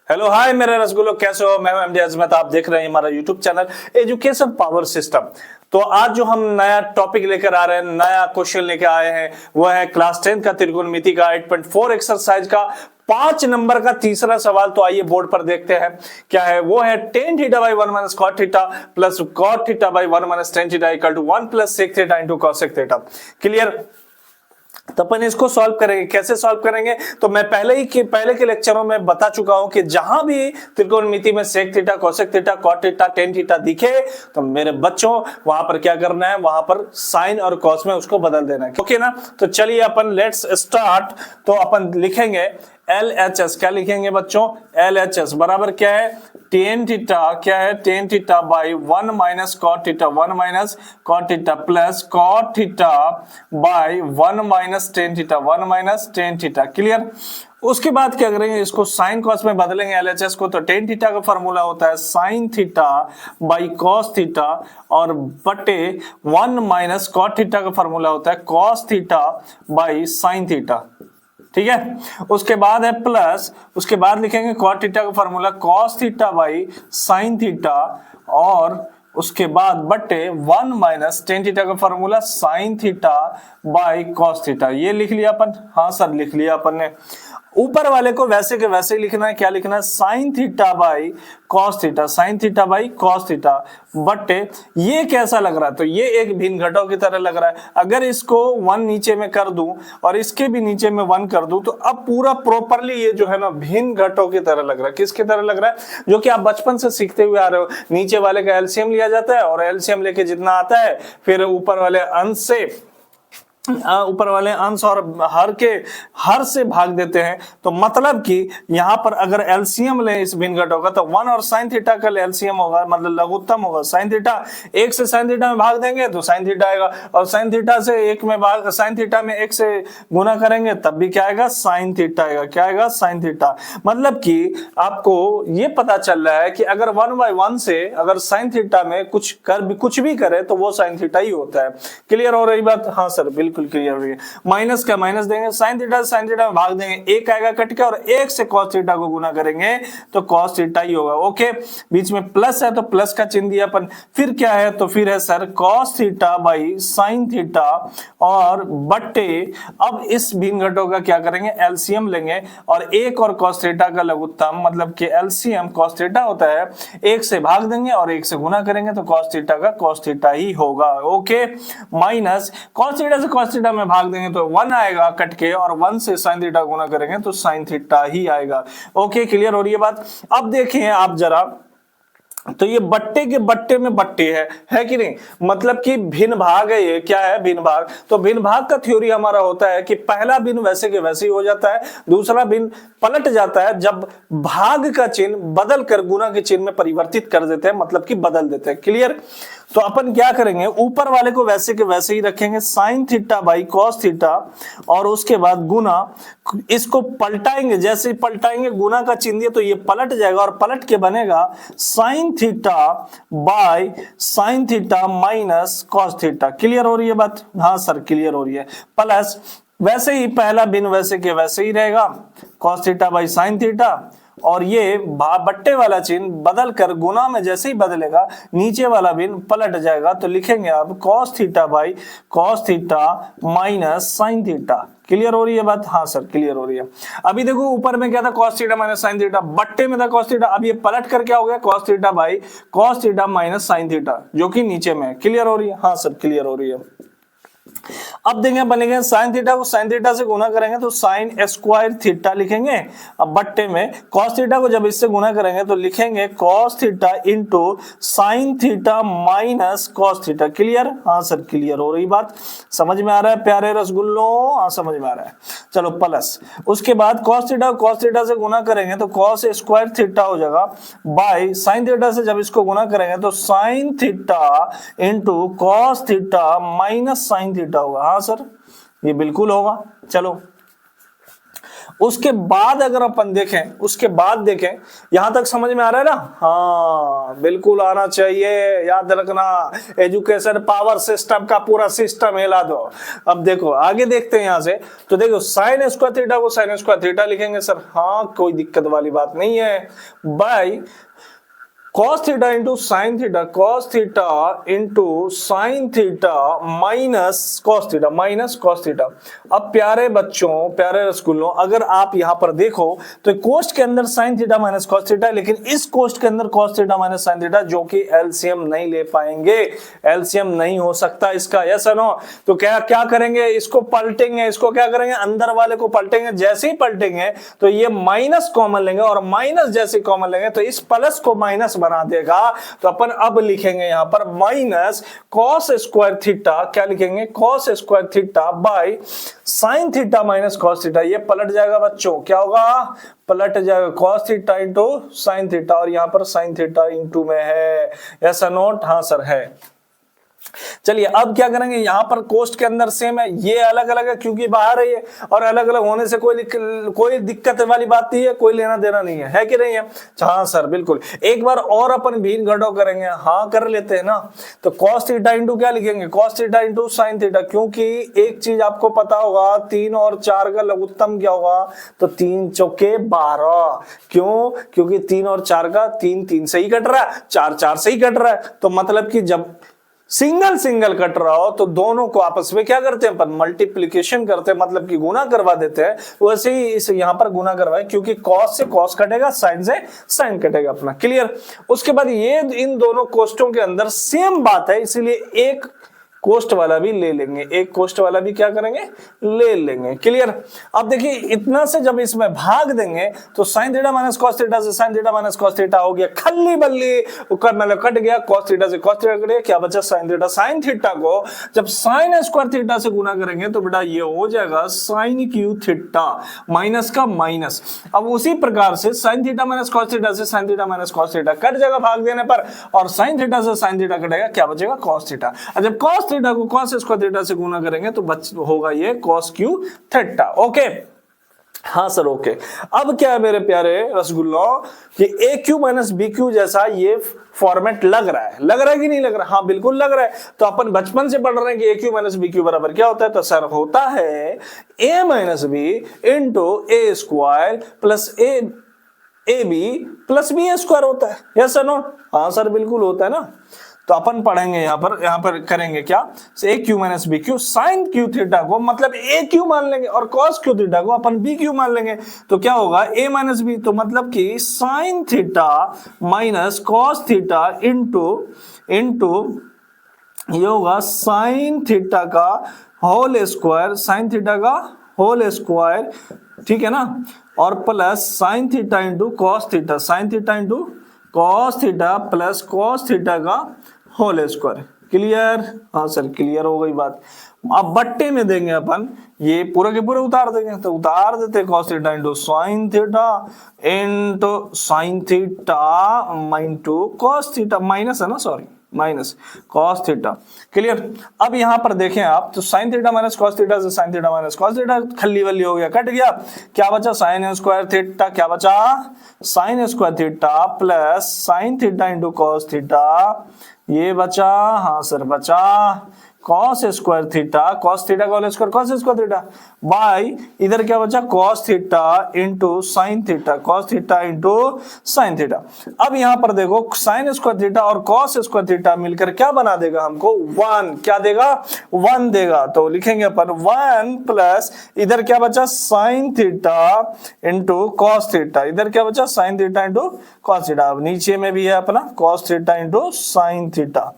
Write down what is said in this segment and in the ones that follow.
Hello hi मेरे रसगुल्लो, कैसे हो? मैं हूं एमडी अजमत। आप देख रहे हैं हमारा YouTube channel education power system. तो आज जो हम नया टॉपिक लेकर आ रहे हैं, नया क्वेश्चन लेकर आए हैं, वो है क्लास 10 का त्रिकोणमिति का 8.4 एक्सरसाइज का 5 नंबर का तीसरा सवाल। तो आइए बोर्ड पर देखते हैं क्या है। वो है tan theta by 1 minus cot theta plus cot theta by 1 minus tan theta equal to 1 plus sec theta into cos sec theta. Clear? तो अपन इसको सॉल्व करेंगे। कैसे सॉल्व करेंगे? तो मैं पहले के लेक्चरों में बता चुका हूं कि जहां भी त्रिकोणमिति में sec theta, cosec theta, cot theta, tan theta दिखे तो मेरे बच्चों वहां पर क्या करना है, वहां पर साइन और कॉस में उसको बदल देना है। ओके ना? तो चलिए अपन लेट्स स्टार्ट। तो अपन लिखेंगे LHS। क्या लिखेंगे बच्चों? LHS बराबर क्या है? टेन थीटा क्या है? Tan theta by 1 minus cot theta, 1 minus cot theta plus cot theta by 1 minus tan theta, 1 minus tan theta. Clear? उसके बाद क्या करेंगे, इसको साइन कॉस में बदलेंगे LHS को। तो टेन थीटा का फॉर्मूला होता है sine theta by cos theta और बटे 1 माइनस कॉट थीटा का फॉर्मूला होता है cos theta by sine theta. ठीक है? उसके बाद है प्लस, उसके बाद लिखेंगे कॉट थीटा का formula cos theta by sine theta और उसके बाद बटे 1 माइनस टेन थीटा का formula sine theta by cos theta. ये लिख लिया अपन? हाँ सर, लिख लिया अपन ने। ऊपर वाले को वैसे के वैसे ही लिखना है। क्या लिखना है? Sine theta by cos theta, sine theta by cos theta बटे ये कैसा लग रहा है? तो ये एक भिन्न घटों की तरह लग रहा है। अगर इसको 1 नीचे में कर दूं और इसके भी नीचे में 1 कर दूं तो अब पूरा प्रॉपरली ये जो है ना भिन्न घटों की तरह लग रहा है। किसकी तरह लग रहा है? जो कि आप बचपन से सीखते हुए आ रहे हो। नीचे वाले का एलसीएम लिया जाता है और एलसीएम लेके जितना आता है फिर ऊपर वाले अंश और हर से भाग देते हैं। तो मतलब कि यहां पर अगर एलसीएम ले इस भिन्न घटों का तो 1 और साइन थीटा का एलसीएम होगा, मतलब लघुत्तम होगा साइन थीटा। 1 से साइन थीटा में भाग देंगे तो साइन थीटा आएगा और साइन थीटा से 1 में भाग, साइन थीटा में 1 से गुना करेंगे तब भी क्या आएगा? साइन थीटा आएगा। क्या आएगा? Sine theta. मतलब कि आपको ये पता चल रहा है कि अगर 1/1 से अगर साइन थीटा में कुछ भी करे तो वो साइन थीटा ही होता है। क्लियर हो रही बात? हाँ सर, बिल्कुल क्लियर हो रही है। माइनस का माइनस देंगे, साइन थीटा से साइन थीटा में भाग देंगे, 1 आएगा कट के और 1 से cos थीटा को गुना करेंगे तो cos थीटा ही होगा। ओके, बीच में प्लस है तो प्लस का चिन्ह दिया अपन। फिर क्या है? तो फिर है sir cos theta by sine theta और बट्टे अब इस भिन्न घटों का क्या करेंगे? एलसीएम लेंगे और 1 और cos थीटा का लघुत्तम मतलब कि एलसीएम cos थीटा होता है, 1 से भाग देंगे और 1 से गुना करेंगे तो cos थीटा का cos थीटा ही होगा। ओके, माइनस cos थीटा से cos थीटा में भाग देंगे तो 1 आएगा कट के और 1 से sin थीटा गुना करेंगे तो sin थीटा ही आएगा। ओके, क्लियर हो रही है बात? अब देखें आप जरा, तो ये बट्टे के बट्टे में बट्टे है कि नहीं? मतलब कि भिन्न भाग है। ये क्या है? भिन्न भाग। तो भिन्न भाग का थ्योरी हमारा होता है कि पहला भिन्न वैसे के वैसे ही हो जाता है, दूसरा भिन्न पलट जाता है जब भाग का चिन्ह बदल कर गुना के चिन्ह में परिवर्तित कर देते हैं, मतलब कि बदल देते हैं। क्लियर? तो अपन क्या करेंगे? ऊपर वाले को वैसे के वैसे ही रखेंगे sine theta by cos theta और उसके बाद गुना, इसको पलटाएंगे। जैसे पलटाएंगे गुना का चिन्ह दिया तो ये पलट जाएगा और पलट के बनेगा sine theta by sine theta minus cos theta. Clear हो रही है बात? हाँ सर, क्लियर हो रही है। प्लस वैसे ही पहला भिन्न वैसे के वैसे ही रहेगा, cos theta by sine theta और ये बट्टे वाला चिन्ह बदल कर गुना में जैसे ही बदलेगा नीचे वाला भिन्न पलट जाएगा। तो लिखेंगे अब cos theta by cos theta minus sine theta. Clear हो रही है बात? हाँ सर, क्लियर हो रही है। अभी देखो ऊपर में क्या था? cos theta minus sine theta, बट्टे में था cos थीटा। अब ये पलट कर क्या हो गया? cos theta by cos theta minus sine theta, जो कि नीचे में। क्लियर हो रही है? हाँ सर, क्लियर हो रही है। अब देंगे बनेंगे साइन थीटा को साइन थीटा से गुना करेंगे तो साइन स्क्वायर थीटा लिखेंगे। अब बट्टे में cos थीटा को जब इससे गुना करेंगे तो लिखेंगे cos theta into sine theta minus cos theta. Clear? हाँ सर, क्लियर हो रही बात? समझ में आ रहा है प्यारे रसगुल्लों? हाँ समझ में आ रहा है। चलो प्लस, उसके बाद cos थीटा से गुना करेंगे तो cos स्क्वायर थीटा हो जाएगा बाई साइन थीटा से जब इसको गुना करेंगे तो sine theta into cos theta minus sine theta होगा। हाँ सर, ये बिल्कुल होगा। चलो उसके बाद अगर अपन देखें, उसके बाद देखें, यहां तक समझ में आ रहा है ना? हाँ बिल्कुल आना चाहिए, याद रखना, एजुकेशन पावर सिस्टम का पूरा सिस्टम हिला दो। अब देखो आगे देखते हैं यहां से, तो देखो साइन स्क्वायर थीटा को साइन स्क्वायर थीटा लिखेंगे सर, हाँ कोई दिक्कत वाली बात नहीं है, by cos theta into sine theta, cos theta into sine theta minus cos theta. अब प्यारे बच्चों, प्यारे रसगुल्लों, अगर आप यहां पर देखो तो कोष्ट के अंदर sign theta minus cos theta, लेकिन इस कोष्ट के अंदर cos theta minus sine theta, जो कि एलसीएम नहीं ले पाएंगे, एलसीएम नहीं हो सकता इसका, यस और नो? तो क्या करेंगे, इसको पलटेंगे, इसको क्या करेंगे, अंदर वाले को पलटेंगे, जैसे ही पलटेंगे तो ये माइनस कॉमन लेंगे, और माइनस जैसे कॉमन लेंगे तो इस प्लस को माइनस बना देगा। तो अपन अब लिखेंगे यहां पर माइनस cos स्क्वायर थीटा, क्या लिखेंगे, cos square theta by sine theta minus cos theta. ये पलट जाएगा बच्चों, क्या होगा, पलट जाएगा, cos theta into sine theta, और यहां पर साइन थीटा इंटू में है, ऐसा नोट? हाँ सर है। चलिए अब क्या करेंगे, यहां पर कोष्ट के अंदर सेम है, ये अलग अलग है क्योंकि बाहर है ये, और अलग अलग होने से कोई दिक्कत वाली बात नहीं है, कोई लेना देना नहीं है कि नहीं है? हाँ सर बिल्कुल। एक बार और अपन भिन्न घटाव करेंगे, हाँ कर लेते हैं ना। तो cos थीटा इंटू क्या लिखेंगे, cos theta into sine theta, क्योंकि एक चीज आपको पता होगा, 3 और 4 का लघुत्तम क्या होगा, तो 3 चौके 12। क्यों? क्योंकि 3 और 4 का 3 से ही कट रहा है, 4 से ही कट रहा है, तो मतलब कि जब सिंगल कट रहा हो तो दोनों को आपस में क्या करते हैं अपन, मल्टीप्लिकेशन करते हैं, मतलब कि गुना करवा देते हैं। वैसे ही इस यहां पर गुना करवाए, क्योंकि cos से cos कटेगा, साइन से साइन कटेगा अपना, क्लियर? उसके बाद ये इन दोनों कोष्टों के अंदर सेम बात है, इसीलिए एक कोष्ट वाला भी ले लेंगे, एक कोष्ट वाला भी क्या करेंगे, ले लेंगे, क्लियर? अब देखिए इतना से जब इसमें भाग देंगे तो sine theta minus cos theta से sine theta minus cos theta हो गया, खल्ली बल्ली मतलब कट गया, cos थीटा से cos थीटा कट गया, क्या बचा, साइन थीटा। साइन थीटा को जब साइन स्क्वायर थीटा से गुना करेंगे तो बेटा ये हो जाएगा साइन क्यू थीटा, माइनस का माइनस। अब उसी प्रकार से sine theta minus cos theta से sine theta minus cos theta कट जाएगा भाग देने पर, और साइन थीटा से साइन थीटा कटेगा, क्या बचेगा, cos थीटा। जब cos थीटा को cos स्क्वायर थीटा से गुना करेंगे तो होगा ये cos क्यू थीटा। ओके, हाँ सर ओके। अब क्या है मेरे प्यारे रसगुल्लों कि a cube minus b Q जैसा ये फॉर्मेट लग रहा है कि नहीं लग रहा? हाँ बिल्कुल लग रहा है। तो अपन बचपन से पढ़ रहे हैं कि a cube minus b cube बराबर क्या होता है, तो सर होता है a minus b into a square plus a b plus b square होता है, यस सर नो? हाँ सर बिल्कुल होता है ना। तो अपन पढ़ेंगे यहाँ पर करेंगे क्या, a cube minus b cube, sine cube theta को मतलब ए क्यू मान लेंगे, और कॉस क्यू थीटा को अपन बी क्यू मान लेंगे। तो क्या होगा, ए माइनस बी, तो मतलब कि sign theta minus cos theta into ये होगा साइन थीटा का होल स्क्वायर, साइन थीटा का होल स्क्वायर, ठीक है ना, और plus sine theta into cos theta, sign theta into cos theta plus cos theta का होल स्क्वायर, क्लियर? हाँ सर क्लियर हो गई बात। अब बट्टे में देंगे अपन, ये पूरा के पूरे उतार देंगे, तो उतार देते cos theta into sine theta into cos theta, minus है ना, sorry minus cos theta, clear? अब यहां पर देखें आप, तो sine theta minus cos theta से sine theta minus cos theta खल्ली वल्ली हो गया, कट गया, क्या बचा, साइन स्क्वायर थीटा, क्या बचा, sine square theta plus sine theta into cos theta, ये बचा, हाँ सर बचा cos square theta, cos theta का whole square cos square theta by इधर क्या बचा, cos theta into sine theta, cos theta into sine theta. अब यहां पर देखो साइन स्क्वायर थीटा और cos स्क्वायर थीटा मिलकर क्या बना देगा हमको, 1, क्या देगा, 1 देगा। तो लिखेंगे अपन 1 प्लस इधर क्या बचा, sign theta into cos theta, इधर क्या बचा, sign theta into cos theta. अब नीचे में भी है अपना cos theta into sine theta.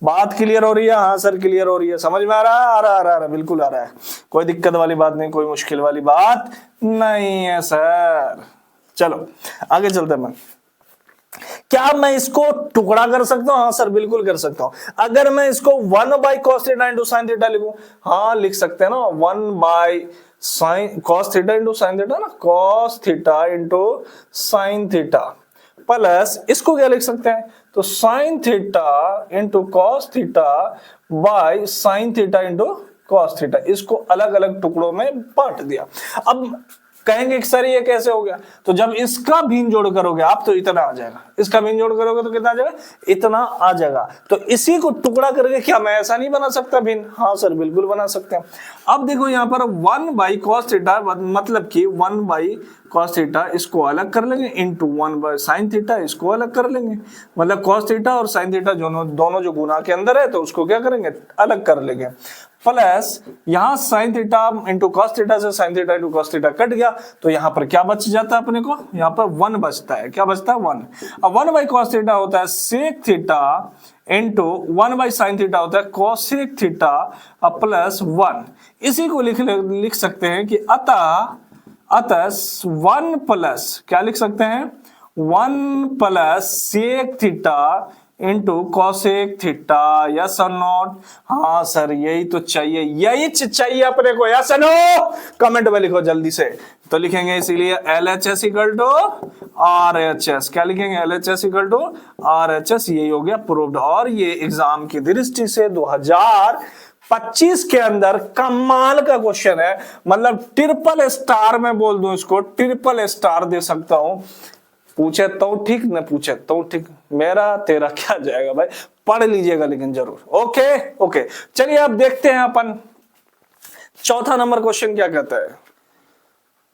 बात क्लियर हो रही है? हाँ सर क्लियर हो रही है, समझ में आ रहा है? आ रहा है बिल्कुल आ रहा है, कोई दिक्कत वाली बात नहीं, कोई मुश्किल वाली बात नहीं है सर। चलो आगे चलते हैं। क्या मैं इसको टुकड़ा कर सकता हूं? हाँ सर बिल्कुल कर सकता हूं। अगर मैं इसको 1 by cos theta into sine theta लिखूं, हाँ लिख सकते हैं ना, 1 by sign cos theta into sine theta ना, cos theta into sine theta plus इसको क्या लिख सकते हैं, तो sine theta into cos theta by sine theta into cos theta. इसको अलग अलग टुकड़ों में बांट दिया। अब कहेंगे कि सर ये कैसे हो गया, तो जब इसका भिन्न जोड़ करोगे आप तो इतना आ जाएगा, इसका भिन्न जोड़ करोगे तो कितना आ जाएगा, इतना आ जाएगा। तो इसी को टुकड़ा करके क्या मैं ऐसा नहीं बना सकता भिन्न? हाँ सर बिल्कुल बना सकते हैं। अब देखो यहाँ पर 1/cos थीटा मतलब कि 1/cos थीटा इसको अलग कर लेंगे इंटू 1/sin थीटा इसको अलग कर लेंगे, मतलब cos थीटा और sin थीटा दोनों जो गुना के अंदर है तो उसको क्या करेंगे, अलग कर लेंगे। प्लस यहाँ sin theta into cos theta से sin theta into cos theta कट गया, तो यहाँ पर क्या बच जाता है अपने को, यहाँ पर 1 बचता है। क्या बचता है? 1। अब 1/cos थीटा होता है sec theta into 1/sin theta होता है cosec थीटा प्लस 1। इसी को लिख सकते हैं कि अतः 1 प्लस क्या लिख सकते हैं, 1 plus sec theta into cosec theta. Yes और नॉट? हाँ सर यही तो चाहिए, यही चाहिए अपने को। यस और नो? कमेंट में लिखो जल्दी से। तो लिखेंगे इसीलिए LHS इक्वल टू RHS। क्या लिखेंगे? LHS equal to RHS। यही हो गया प्रूव्ड। और ये एग्जाम की दृष्टि से 2025 के अंदर कमाल का क्वेश्चन है, मतलब ट्रिपल स्टार में बोल दूं इसको, ट्रिपल स्टार दे सकता हूं। पूछे तो ठीक, न पूछे तो ठीक, मेरा तेरा क्या जाएगा भाई, पढ़ लीजिएगा लेकिन जरूर। ओके चलिए अब देखते हैं अपन चौथा नंबर क्वेश्चन क्या कहता है।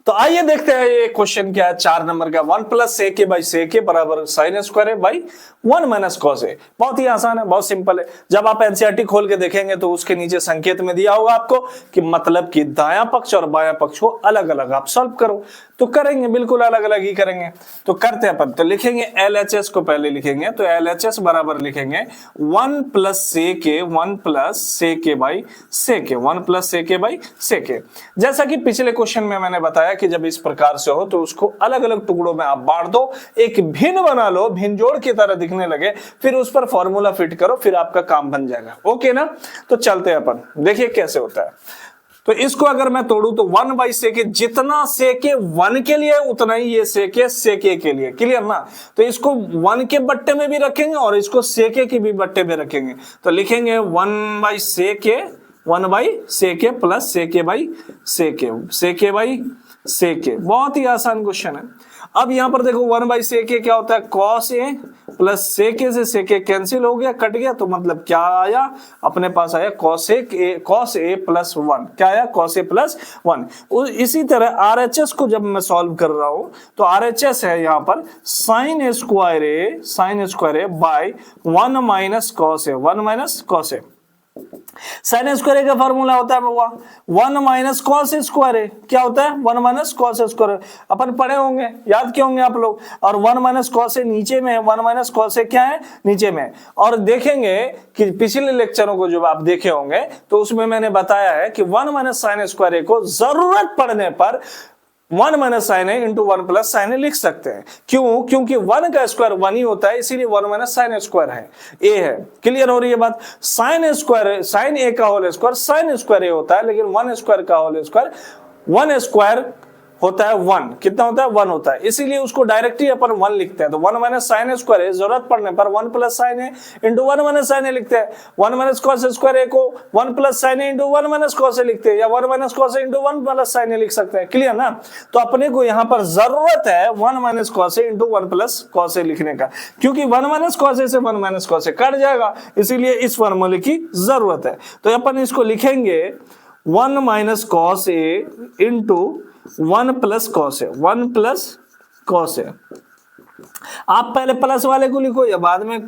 तो आइए देखते हैं ये क्वेश्चन क्या है। 4 नंबर का 1 प्लस sec बाई sec बराबर sin square by 1 minus cos a। बहुत ही आसान है, बहुत सिंपल है। जब आप एनसीईआरटी खोल के देखेंगे तो उसके नीचे संकेत में दिया होगा आपको कि मतलब कि दायां पक्ष और बायां पक्ष को अलग अलग आप सॉल्व करो, तो करेंगे बिल्कुल अलग अलग ही करेंगे। तो करते हैं अपन, तो लिखेंगे LHS को पहले लिखेंगे, तो LHS बराबर लिखेंगे 1 plus sec a 1 plus sec a by sec a 1 plus sec a by sec a। जैसा कि पिछले क्वेश्चन में मैंने बताया कि जब इस प्रकार से हो तो उसको अलग अलग टुकड़ों में आप बांट दो, एक भिन्न बना लो, भिन्न जोड़ की तरह दिखने लगे, फिर उस पर फॉर्मूला फिट करो, फिर आपका काम बन जाएगा। ओके ना? तो चलते हैं अपन, देखिए कैसे होता है। तो इसको अगर मैं तोड़ू तो 1/sec जितना sec 1 के लिए उतना ही ये sec a के लिए, क्लियर ना? तो इसको 1 के बट्टे में भी रखेंगे और इसको sec a के भी बट्टे में रखेंगे, तो लिखेंगे 1/sec a plus sec a by sec a by sec a। बहुत ही आसान क्वेश्चन है। अब यहां पर देखो 1/sec a क्या होता है, cos a plus sec a से sec a कैंसिल हो गया, कट गया, तो मतलब क्या आया अपने पास, आया cos a प्लस 1। क्या आया? cos a plus 1। इसी तरह RHS को जब मैं सॉल्व कर रहा हूं तो RHS है यहाँ पर sin square a by 1 minus cos a। sin square का फॉर्मूला होता है 1 माइनस cos स्क्वायर है। क्या होता है? 1 माइनस cos स्क्वायर। अपन पढ़े होंगे, याद किए होंगे आप लोग। और 1 माइनस cos नीचे में है, 1 माइनस cos क्या है? नीचे में। और देखेंगे कि पिछले लेक्चरों को जब आप देखे होंगे तो उसमें मैंने बताया है कि 1 माइनस sin स्क्वायर को जरूरत पड़ने पर 1 minus sin a into 1 plus sin a लिख सकते हैं। क्यों? क्योंकि 1 का स्क्वायर 1 ही होता है, इसीलिए 1 माइनस sin स्क्वायर है, a है। क्लियर हो रही है बात? sin a का whole square sin square a होता है, लेकिन 1 स्क्वायर का होल स्क्वायर 1 स्क्वायर होता है 1। कितना होता है? 1 होता है, इसीलिए उसको डायरेक्ट ही अपन 1 लिखते हैं। तो 1 माइनस sin स्क्वायर है, जरूरत पड़ने पर 1 plus sin a into 1 minus sin a लिखते हैं। 1 माइनस cos स्क्वायर a को 1 plus sin a into 1 minus cos a लिखते हैं, या 1 minus cos a into 1 plus sin a लिख सकते हैं। क्लियर ना? तो अपने को यहाँ पर जरूरत है 1 minus cos a into 1 plus cos a लिखने का, क्योंकि 1 माइनस cos a से 1 माइनस cos a कट जाएगा, इसीलिए इस फॉर्मूले की जरूरत है। तो अपन इसको लिखेंगे 1 minus cos a into 1 plus cos a, 1 plus cos a। आप पहले प्लस वाले को लिखो या बाद में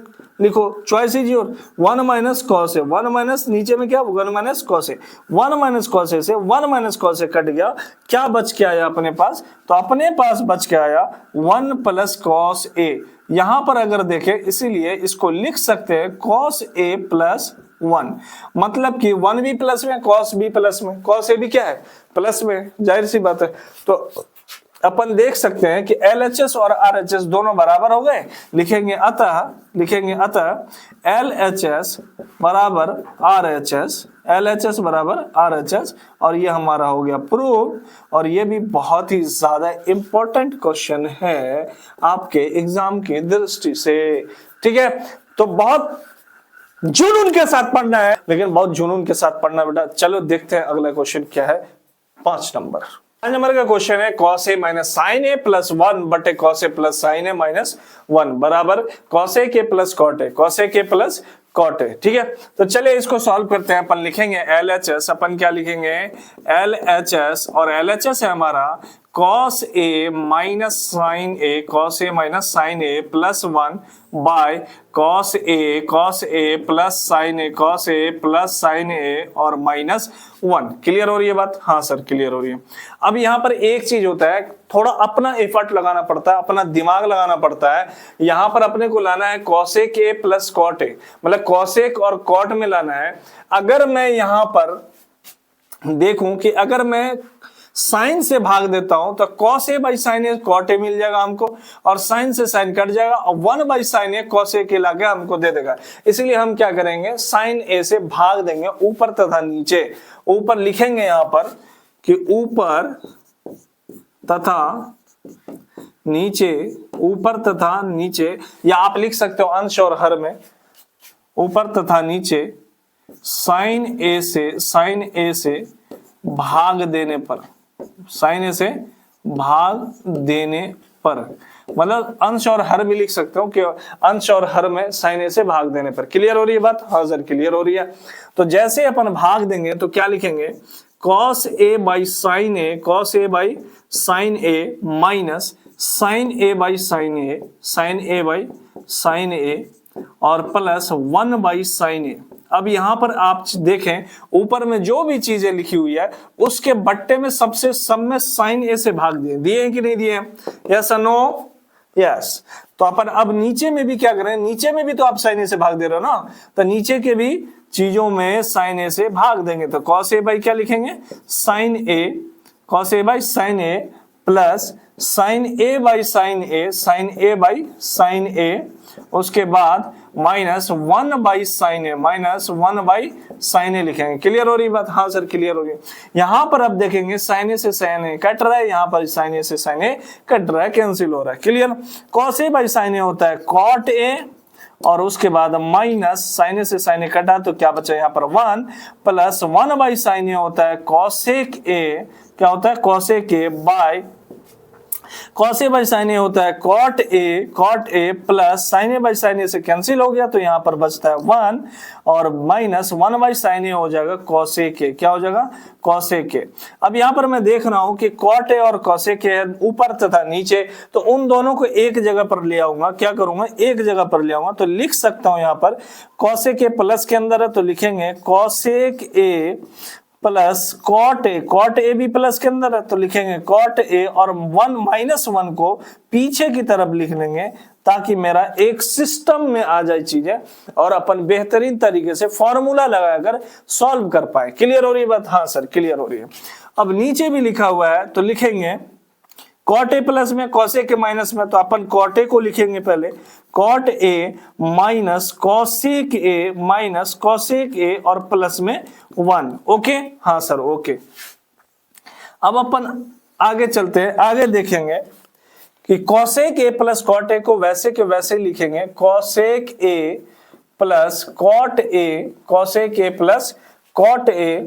लिखो, choice is your. 1 minus cos a, 1 minus नीचे में क्या? 1 minus cos a। 1 minus cos a से 1 माइनस cos a कट गया, क्या बच के आया अपने पास? तो अपने पास बच के आया 1 प्लस cos a। यहां पर अगर देखें, इसीलिए इसको लिख सकते हैं cos a प्लस 1, मतलब कि 1 भी प्लस में, cos भी प्लस में, cos a भी क्या है? प्लस में, जाहिर सी बात है। तो अपन देख सकते हैं कि LHS और RHS दोनों बराबर हो गए। लिखेंगे अतः LHS बराबर RHS, और ये हमारा हो गया प्रूव। और ये भी बहुत ही ज्यादा इंपॉर्टेंट क्वेश्चन है आपके एग्जाम की दृष्टि से। ठीक है, तो बहुत जुनून के साथ पढ़ना है, लेकिन बहुत जुनून के साथ पढ़ना बेटा। चलो देखते हैं अगला क्वेश्चन क्या है, 5 नंबर। पांच नंबर का क्वेश्चन है cos a minus sine A plus one बटे cos a plus sine A minus one बराबर cos a के plus cot a, cos a के प्लस cot a। ठीक है, तो चलिए इसको सॉल्व करते हैं। अपन लिखेंगे LHS, अपन क्या लिखेंगे LHS, और LHS है हमारा cos a minus sine a, cos a minus sine A plus one by cos a plus sine a, cos a plus sine a और माइनस वन। क्लियर हो रही है बात? हाँ सर क्लियर हो रही है। अब यहाँ पर एक चीज होता है, थोड़ा अपना एफर्ट लगाना पड़ता है, अपना दिमाग लगाना पड़ता है। यहाँ पर अपने को लाना है cosec a plus cot a, मतलब cosec और cot में लाना है। अगर मैं यहाँ पर देखूं कि अगर मैं साइन से भाग देता हूं तो cos a by sine A cot a मिल जाएगा हमको, और साइन से साइन कट जाएगा और 1 by sine a cos a के लाके हमको दे देगा। इसलिए हम क्या करेंगे, साइन a से भाग देंगे ऊपर तथा नीचे। ऊपर लिखेंगे यहां पर कि ऊपर तथा नीचे, ऊपर तथा नीचे, या आप लिख सकते हो अंश और हर में, ऊपर तथा नीचे साइन ए से भाग देने पर, साइन ए से भाग देने पर, मतलब अंश और हर भी लिख सकते हो कि अंश और हर में साइन ए से भाग देने पर। क्लियर हो रही है बात? हाँ सर क्लियर हो रही है। तो जैसे अपन भाग देंगे तो क्या लिखेंगे, cos a by sine a, cos a by sine A minus sine a by sine a, sine a by sine a और प्लस 1 बाई साइन ए। अब यहां पर आप देखें ऊपर में जो भी चीजें लिखी हुई है उसके बट्टे में सबसे सब में साइन ए से भाग दिए हैं कि नहीं दिए? यस और नो? यस। तो अपन अब नीचे में भी क्या करें, नीचे में भी तो आप साइन ए से भाग दे रहे हो ना, तो नीचे के भी चीजों में साइन ए से भाग देंगे। तो cos a बाई क्या लिखेंगे, sine a, cos a by sine A plus sine a by sine a, sine a by sine a, उसके बाद minus 1 by sine A, minus 1 by sine a लिखेंगे। Clear हो रही बात? हाँ सर क्लियर हो रही है। यहां पर अब देखेंगे साइन ए से साइन ए कट रहा है, यहां पर साइन ए से साइन ए कट रहा है, कैंसिल हो रहा है। Clear? cos a by sine a होता है cot a, और उसके बाद माइनस साइन ए से साइन ए कटा तो क्या बचा यहाँ पर 1, प्लस 1 बाई साइन ए होता है cosec a, क्या होता है cosec a by cos a by sine a होता है cot a plus sine a by sine a से कैंसिल हो गया तो यहाँ पर बचता है 1 और माइनस 1 बाई साइन ए हो जाएगा cosec a। क्या हो जाएगा? cosec a। अब यहाँ पर मैं देख रहा हूँ कि cot a और cosec a ऊपर तथा नीचे, तो उन दोनों को एक जगह पर ले आऊंगा। क्या करूंगा, एक जगह पर ले आऊंगा। तो लिख सकता हूँ यहाँ पर cosec a प्लस के अंदर है तो लिखेंगे cosec a plus cot a भी प्लस के अंदर है तो लिखेंगे cot a, और 1 माइनस 1 को पीछे की तरफ लिख लेंगे ताकि मेरा एक सिस्टम में आ जाए चीजें और अपन बेहतरीन तरीके से फॉर्मूला लगाकर सॉल्व कर पाए। क्लियर हो रही है बात? हाँ सर क्लियर हो रही है। अब नीचे भी लिखा हुआ है तो लिखेंगे cot a प्लस में cos a के माइनस में, तो अपन cot a को लिखेंगे पहले, cot a minus cosec a minus cosec a और प्लस में 1। ओके? हाँ सर ओके। अब अपन आगे चलते हैं, आगे देखेंगे कि cosec a plus cot a को वैसे के वैसे लिखेंगे cosec a plus cot a, cosec a plus cot a,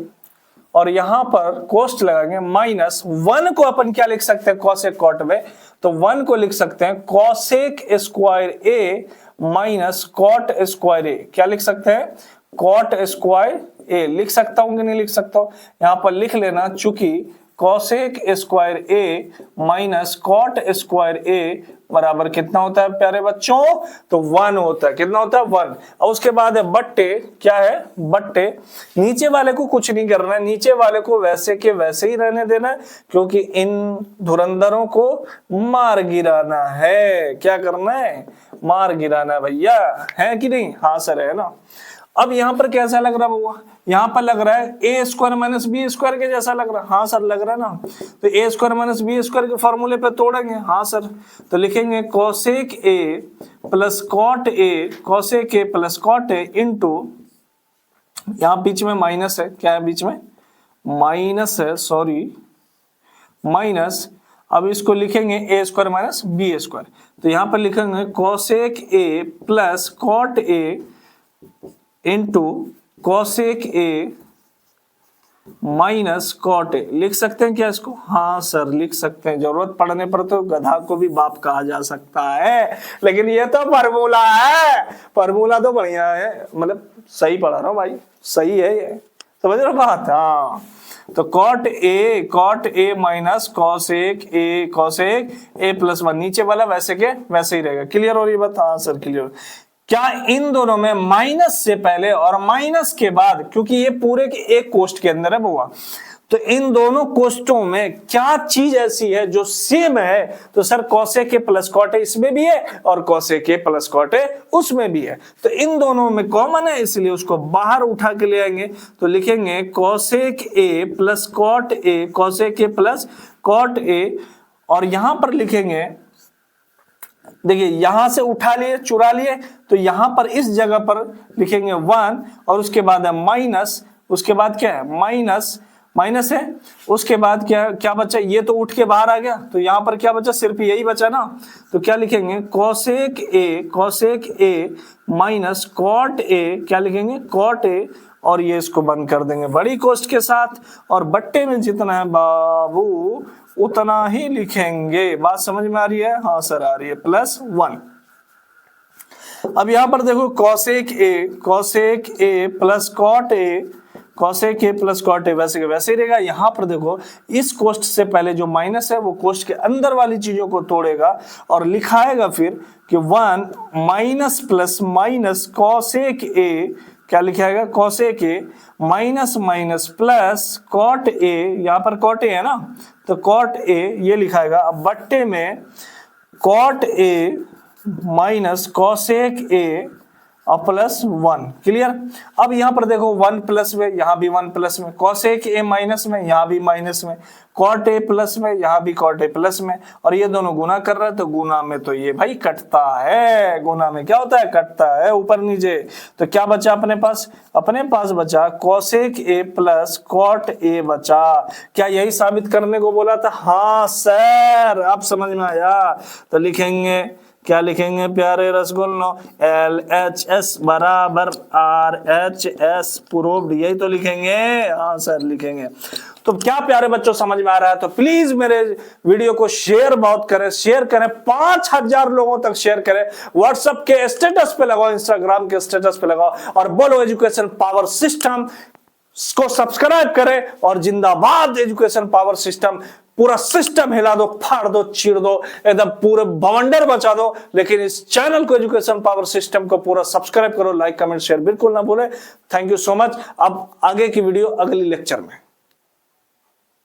और यहां पर कोष्ट लगाएंगे माइनस 1 को अपन क्या लिख सकते हैं cosec cot में, तो 1 को लिख सकते हैं cosec square a minus cot square a। क्या लिख सकते हैं? cot square a। लिख सकता हूं कि नहीं लिख सकता हूं? यहां पर लिख लेना, चूंकि cosec square a minus cot square a बराबर कितना होता है प्यारे बच्चों? तो 1 होता है। कितना होता है? 1। और उसके बाद है बट्टे, क्या है? बट्टे। नीचे वाले को कुछ नहीं करना है, नीचे वाले को वैसे के वैसे ही रहने देना है, क्योंकि इन धुरंधरों को मार गिराना है। क्या करना है? मार गिराना है भैया, है कि नहीं? हाँ सर है ना। अब यहाँ पर कैसा लग रहा है बाबा? यहाँ पर लग रहा है ए स्क्वायर माइनस बी स्क्वायर के जैसा लग रहा है। हाँ सर लग रहा है ना। तो ए स्क्वायर माइनस बी स्क्वायर के फॉर्मूले पे तोड़ेंगे। हाँ सर, तो लिखेंगे cosec a plus cot a, cosec a plus cot a into, यहाँ बीच में माइनस है, क्या है बीच में? माइनस है, सॉरी माइनस। अब इसको लिखेंगे A square minus B square, तो यहाँ पर लिखेंगे cosec a plus cot a into cosec a minus cot A. लिख सकते हैं क्या इसको? हाँ सर लिख सकते हैं, जरूरत पड़ने पर तो गधा को भी बाप कहा जा सकता है, लेकिन ये तो फार्मूला है, फार्मूला तो बढ़िया है, मतलब सही पढ़ा रहा हूँ भाई, सही है ये, समझ रहे हो बात? हाँ तो cot A minus cosec A plus 1, नीचे वाला वैसे के वैसे ही रहेगा। क्लियर हो रही बात? हाँ सर क्लियर। क्या इन दोनों में माइनस से पहले और माइनस के बाद, क्योंकि ये पूरे के एक कोष्ठ के अंदर है बुआ, तो इन दोनों कोष्ठों में क्या चीज ऐसी है जो सेम है? तो सर कॉसेक के प्लस कॉट ए इसमें भी है और कॉसेक के प्लस कॉट ए उसमें भी है, तो इन दोनों में कॉमन है, इसलिए उसको बाहर उठा के ले आएंगे। तो लिखेंगे cosec A plus cot A, cosec A plus cot A, और यहां पर लिखेंगे, देखिए यहां से उठा लिए चुरा लिए, तो यहां पर इस जगह पर लिखेंगे 1 और उसके बाद है माइनस, उसके बाद क्या है? माइनस है, उसके बाद क्या बचा? ये तो उठ के बाहर आ गया, तो यहां पर क्या बचा? सिर्फ यही बचा ना, तो क्या लिखेंगे? Cosec A minus cot A, क्या लिखेंगे? कॉट ए, और ये इसको बंद कर देंगे बड़ी कोष्ठ के साथ, और बट्टे में जितना है बाबू उतना ही लिखेंगे। बात समझ में आ रही है? हाँ सर आ रही है, प्लस 1। अब यहां पर देखो cosec A plus cot A, cosec A plus cot A वैसे के वैसे ही रहेगा। यहां पर देखो इस कोष्ठ से पहले जो माइनस है वो कोष्ठ के अंदर वाली चीजों को तोड़ेगा और लिखाएगा फिर कि 1 minus plus minus cosec a, क्या लिखाएगा? Cosec A minus minus plus cot a, यहां पर कॉट ए है ना, तो कॉट ए ये लिखाएगा। अब बट्टे में cot A minus cosec A और प्लस 1। क्लियर? अब यहां पर देखो 1 प्लस में, यहां भी 1 प्लस में, कॉसेक ए माइनस में, यहां भी माइनस में, कॉट ए प्लस में, यहां भी कॉट ए प्लस में, और ये दोनों गुना कर रहे हैं, तो गुना में तो ये भाई कटता है, गुना में क्या होता है? कटता है ऊपर नीचे। तो क्या बचा अपने पास बचा cosec A plus cot A बचा। क्या यही साबित करने को बोला था? हाँ सर, अब समझ में आया। तो लिखेंगे, क्या लिखेंगे प्यारे रसगुल्लो? LHS बराबर RHS प्रूव्ड, यही तो लिखेंगे। हाँ सर लिखेंगे। तो क्या प्यारे बच्चों समझ में आ रहा है? तो प्लीज मेरे वीडियो को शेयर बहुत करें, शेयर करें, 5000 लोगों तक शेयर करें, व्हाट्सएप के स्टेटस पे लगाओ, इंस्टाग्राम के स्टेटस पे लगाओ, और बोलो एजुकेशन पावर सिस्टम को सब्सक्राइब करें, और जिंदाबाद एजुकेशन पावर सिस्टम। पूरा सिस्टम हिला दो, फाड़ दो, चीर दो, एकदम पूरे बवंडर बचा दो, लेकिन इस चैनल को एजुकेशन पावर सिस्टम को पूरा सब्सक्राइब करो, लाइक कमेंट शेयर बिल्कुल ना भूले। Thank you so much. अब आगे की वीडियो अगली लेक्चर में।